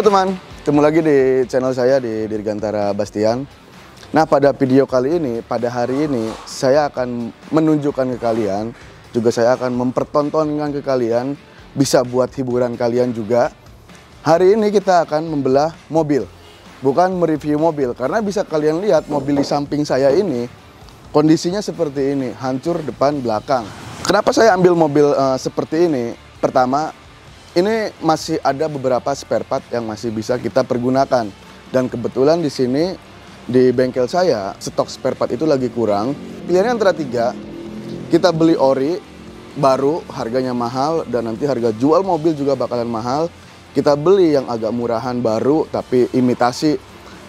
Halo teman, ketemu lagi di channel saya di Dirgantara Bastian. Nah, pada video kali ini, pada hari ini, saya akan menunjukkan ke kalian, juga saya akan mempertontonkan ke kalian, bisa buat hiburan kalian juga. Hari ini kita akan membelah mobil, bukan mereview mobil, karena bisa kalian lihat mobil di samping saya ini, kondisinya seperti ini, hancur depan belakang. Kenapa saya ambil mobil seperti ini? Pertama, ini masih ada beberapa spare part yang masih bisa kita pergunakan. Dan kebetulan di sini, di bengkel saya, stok spare part itu lagi kurang. Pilihannya antara tiga, kita beli ori, baru, harganya mahal, dan nanti harga jual mobil juga bakalan mahal. Kita beli yang agak murahan baru, tapi imitasi,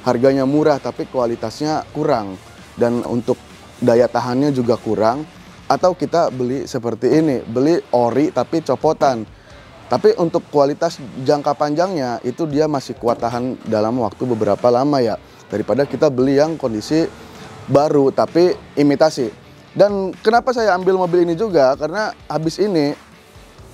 harganya murah, tapi kualitasnya kurang. Dan untuk daya tahannya juga kurang. Atau kita beli seperti ini, beli ori tapi copotan. Tapi untuk kualitas jangka panjangnya itu dia masih kuat tahan dalam waktu beberapa lama ya. Daripada kita beli yang kondisi baru tapi imitasi. Dan kenapa saya ambil mobil ini juga? Karena habis ini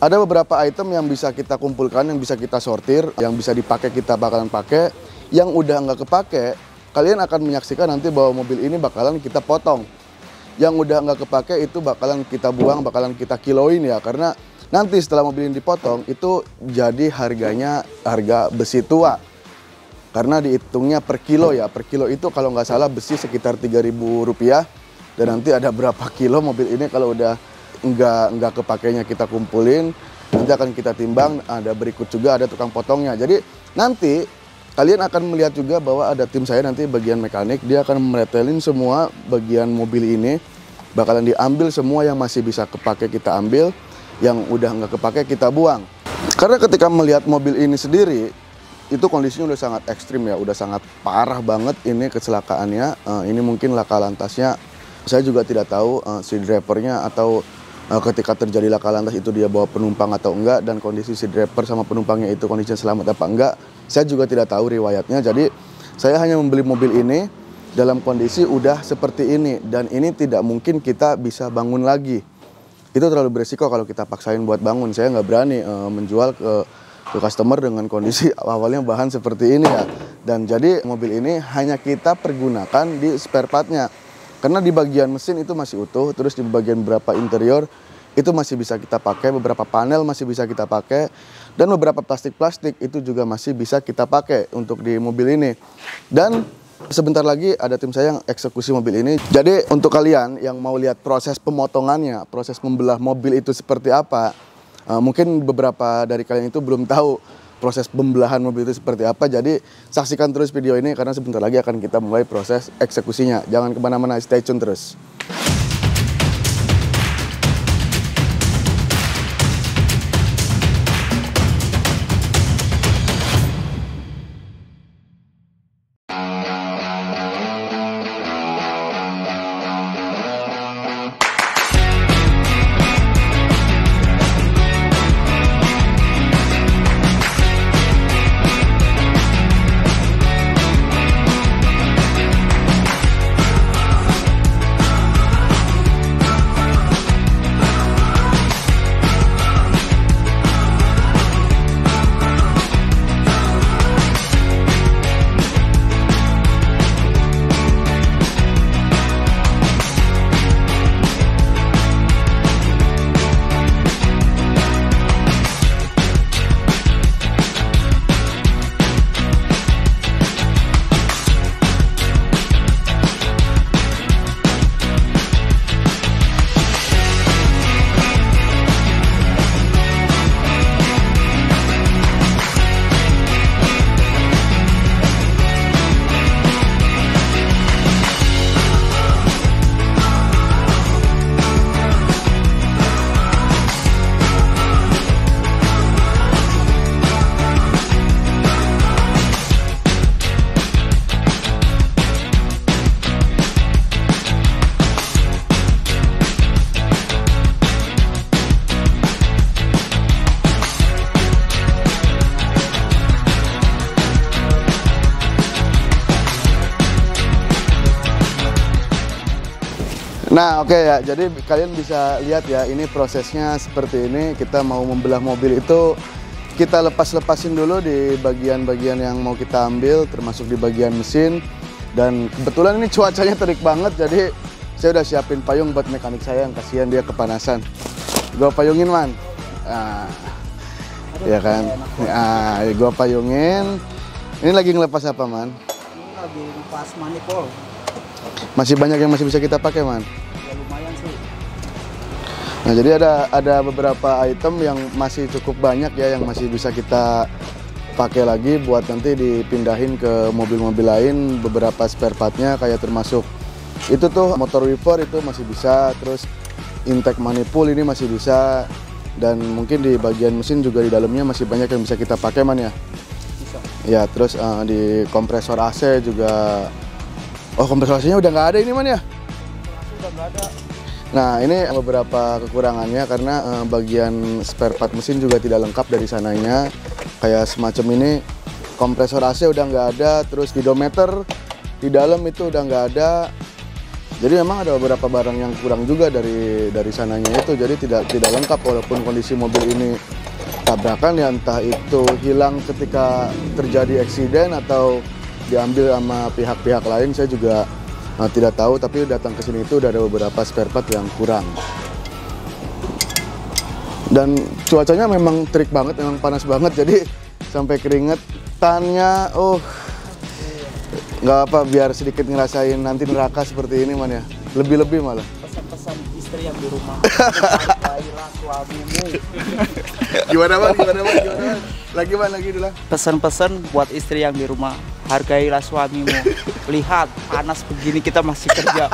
ada beberapa item yang bisa kita kumpulkan, yang bisa kita sortir, yang bisa dipakai kita bakalan pakai. Yang udah nggak kepake, kalian akan menyaksikan nanti bahwa mobil ini bakalan kita potong. Yang udah nggak kepake itu bakalan kita buang, bakalan kita kiloin ya. Karena nanti setelah mobil ini dipotong, itu jadi harganya harga besi tua. Karena dihitungnya per kilo ya. Per kilo itu kalau nggak salah besi sekitar Rp3.000. Dan nanti ada berapa kilo mobil ini kalau udah nggak kepakainya kita kumpulin. Nanti akan kita timbang, ada berikut juga ada tukang potongnya. Jadi nanti kalian akan melihat juga bahwa ada tim saya nanti bagian mekanik. Dia akan meretelin semua bagian mobil ini. Bakalan diambil semua yang masih bisa kepake kita ambil. Yang udah nggak kepake kita buang. Karena ketika melihat mobil ini sendiri, itu kondisinya udah sangat ekstrim ya, udah sangat parah banget ini kecelakaannya. Ini mungkin laka lantasnya, saya juga tidak tahu si drivernya atau ketika terjadi laka lantas itu dia bawa penumpang atau enggak, dan kondisi si driver sama penumpangnya itu kondisinya selamat apa enggak, saya juga tidak tahu riwayatnya. Jadi saya hanya membeli mobil ini dalam kondisi udah seperti ini, dan ini tidak mungkin kita bisa bangun lagi. Itu terlalu beresiko kalau kita paksain buat bangun. Saya nggak berani menjual ke customer dengan kondisi awalnya bahan seperti ini ya. Dan jadi mobil ini hanya kita pergunakan di spare partnya. Karena di bagian mesin itu masih utuh, terus di bagian beberapa interior itu masih bisa kita pakai, beberapa panel masih bisa kita pakai, dan beberapa plastik-plastik itu juga masih bisa kita pakai untuk di mobil ini. Dan sebentar lagi ada tim saya yang eksekusi mobil ini. Jadi untuk kalian yang mau lihat proses pemotongannya, proses membelah mobil itu seperti apa, mungkin beberapa dari kalian itu belum tahu proses pembelahan mobil itu seperti apa. Jadi saksikan terus video ini karena sebentar lagi akan kita mulai proses eksekusinya. Jangan kemana-mana, stay tune terus. Nah oke ya, jadi kalian bisa lihat ya, ini prosesnya seperti ini. Kita mau membelah mobil itu kita lepas-lepasin dulu di bagian-bagian yang mau kita ambil, termasuk di bagian mesin. Dan kebetulan ini cuacanya terik banget, jadi saya udah siapin payung buat mekanik saya yang kasihan dia kepanasan. Gua payungin, Man. Nah, ya kan? Nah, gua payungin. Ini lagi ngelepas apa, Man? Ini lagi lepas manifold. Masih banyak yang masih bisa kita pakai, Man? Ya lumayan sih. Nah, jadi ada beberapa item yang masih cukup banyak ya, yang masih bisa kita pakai lagi buat nanti dipindahin ke mobil-mobil lain. Beberapa spare partnya kayak termasuk itu tuh motor wiper itu masih bisa, terus intake manifold ini masih bisa, dan mungkin di bagian mesin juga di dalamnya masih banyak yang bisa kita pakai, Man ya. Bisa. Ya, terus di kompresor AC juga. Oh, kompresor AC-nya udah nggak ada ini, Man ya? Udah nggak ada. Nah, ini beberapa kekurangannya karena bagian spare part mesin juga tidak lengkap dari sananya. Kayak semacam ini, kompresor AC udah nggak ada, terus speedometer di dalam itu udah nggak ada. Jadi memang ada beberapa barang yang kurang juga dari sananya itu. Jadi tidak lengkap, walaupun kondisi mobil ini tabrakan ya, entah itu hilang ketika terjadi eksiden atau diambil sama pihak-pihak lain, saya juga tidak tahu, tapi datang ke sini itu udah ada beberapa spare part yang kurang. Dan cuacanya memang terik banget, memang panas banget, jadi sampai keringetannya, nggak apa, biar sedikit ngerasain nanti neraka seperti ini, Man ya. Lebih-lebih malah. Pesan-pesan istri yang di rumah. Hargailah suamimu. Gimana, Man? Lagi, Man, lagi dulu. Pesan-pesan buat istri yang di rumah. Hargailah suamimu. Lihat, panas begini kita masih kerja.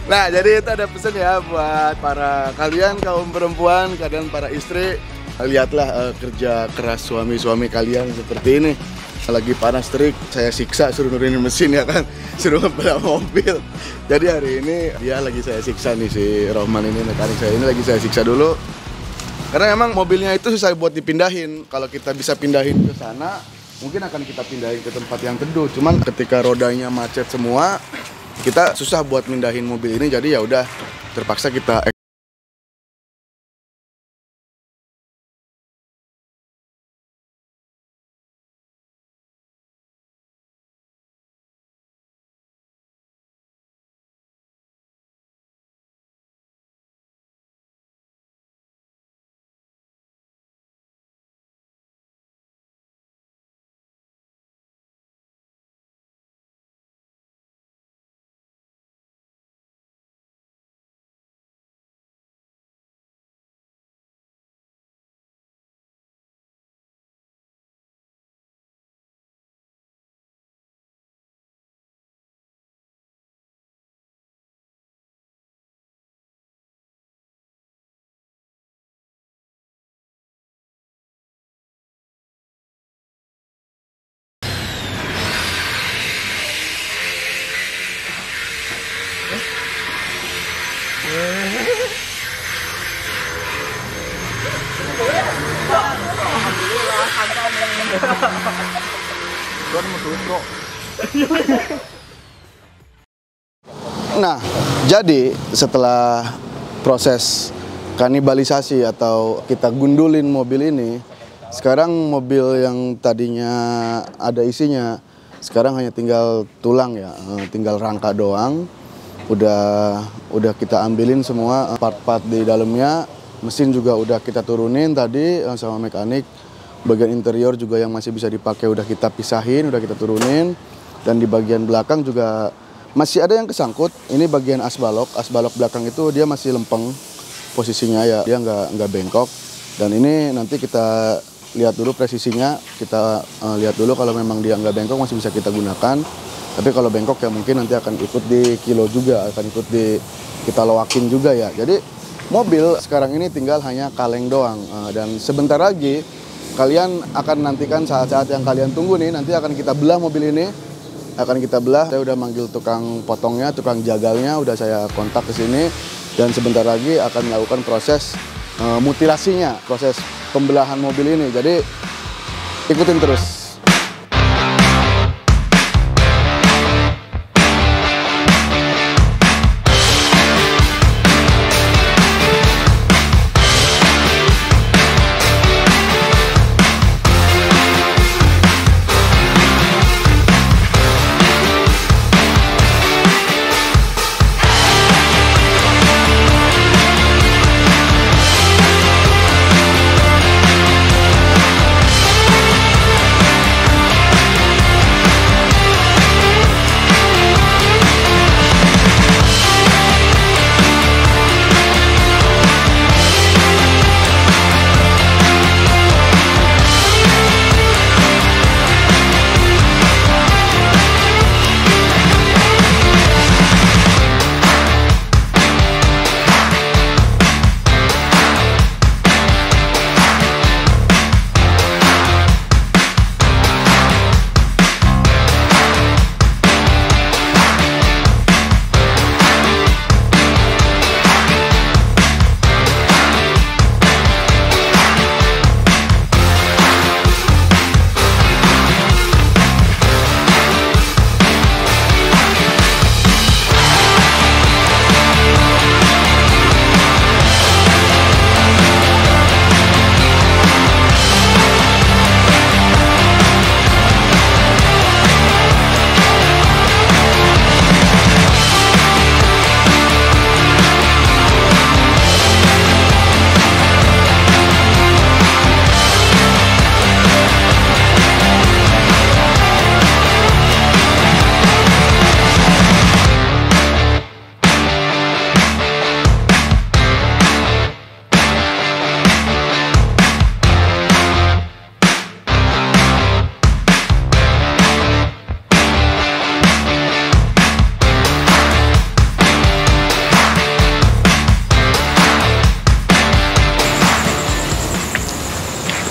Nah, jadi itu ada pesan ya buat para kalian kaum perempuan, kalian para istri. Lihatlah kerja keras suami-suami kalian seperti ini. Lagi panas terik, saya siksa suruh nurunin mesin ya kan, suruh ngebelah mobil. Jadi hari ini dia lagi saya siksa nih, si Rohman ini, mekanik saya ini lagi saya siksa dulu. Karena emang mobilnya itu susah buat dipindahin. Kalau kita bisa pindahin ke sana, mungkin akan kita pindahin ke tempat yang teduh. Cuman ketika rodanya macet semua, kita susah buat mindahin mobil ini. Jadi ya udah terpaksa kita Nah, jadi setelah proses kanibalisasi atau kita gundulin mobil ini, sekarang mobil yang tadinya ada isinya, sekarang hanya tinggal tulang ya, tinggal rangka doang. Udah kita ambilin semua part-part di dalamnya, mesin juga udah kita turunin tadi sama mekanik. Bagian interior juga yang masih bisa dipakai udah kita pisahin, udah kita turunin. Dan di bagian belakang juga masih ada yang kesangkut. Ini bagian asbalok belakang itu dia masih lempeng posisinya ya, dia nggak bengkok. Dan ini nanti kita lihat dulu presisinya, kita lihat dulu kalau memang dia nggak bengkok masih bisa kita gunakan. Tapi kalau bengkok ya mungkin nanti akan ikut di kilo juga, akan ikut di kita loakin juga ya. Jadi mobil sekarang ini tinggal hanya kaleng doang. Dan sebentar lagi kalian akan nantikan saat-saat yang kalian tunggu nih, nanti akan kita belah mobil ini. Akan kita belah, saya udah manggil tukang potongnya, tukang jagalnya, udah saya kontak ke sini. Dan sebentar lagi akan melakukan proses mutilasinya, proses pembelahan mobil ini. Jadi ikutin terus.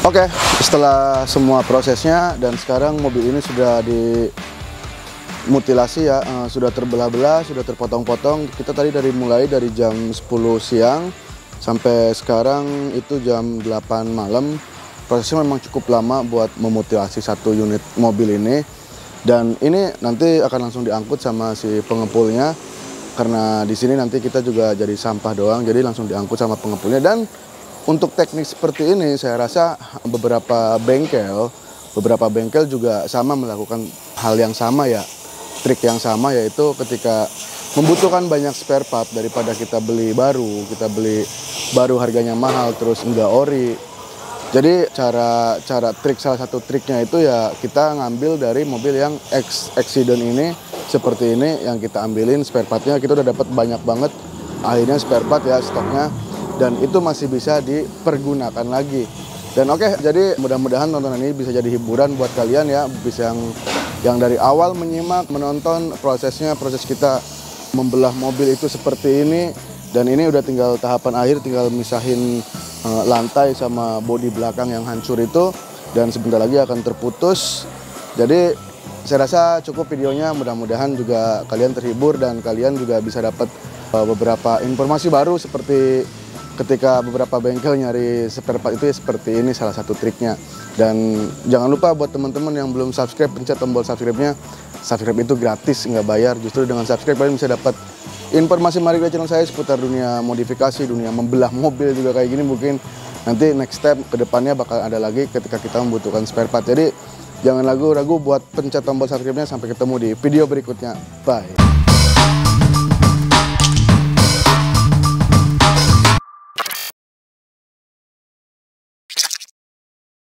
Oke, setelah semua prosesnya dan sekarang mobil ini sudah dimutilasi ya, sudah terbelah-belah, sudah terpotong-potong. Kita tadi mulai dari jam 10 siang sampai sekarang itu jam 8 malam. Prosesnya memang cukup lama buat memutilasi satu unit mobil ini. Dan ini nanti akan langsung diangkut sama si pengepulnya. Karena di sini nanti kita juga jadi sampah doang, jadi langsung diangkut sama pengepulnya. Dan untuk teknik seperti ini saya rasa beberapa bengkel juga sama melakukan hal yang sama ya. Trik yang sama, yaitu ketika membutuhkan banyak spare part daripada kita beli baru harganya mahal terus enggak ori. Jadi salah satu triknya itu ya kita ngambil dari mobil yang accident ini seperti ini, yang kita ambilin spare partnya, kita udah dapat banyak banget akhirnya spare part ya stoknya, dan itu masih bisa dipergunakan lagi. Dan oke, jadi mudah-mudahan tontonan ini bisa jadi hiburan buat kalian ya, bisa yang dari awal menyimak, menonton proses kita membelah mobil itu seperti ini. Dan ini udah tinggal tahapan akhir, tinggal misahin lantai sama bodi belakang yang hancur itu, dan sebentar lagi akan terputus. Jadi saya rasa cukup videonya, mudah-mudahan juga kalian terhibur dan kalian juga bisa dapat beberapa informasi baru, seperti ketika beberapa bengkel nyari spare part itu ya seperti ini salah satu triknya. Dan jangan lupa buat teman-teman yang belum subscribe, pencet tombol subscribe-nya. Subscribe itu gratis, nggak bayar. Justru dengan subscribe kalian bisa dapat informasi menarik dari channel saya seputar dunia modifikasi, dunia membelah mobil juga kayak gini. Mungkin nanti next step ke depannya bakal ada lagi ketika kita membutuhkan spare part. Jadi jangan ragu-ragu buat pencet tombol subscribe-nya. Sampai ketemu di video berikutnya. Bye.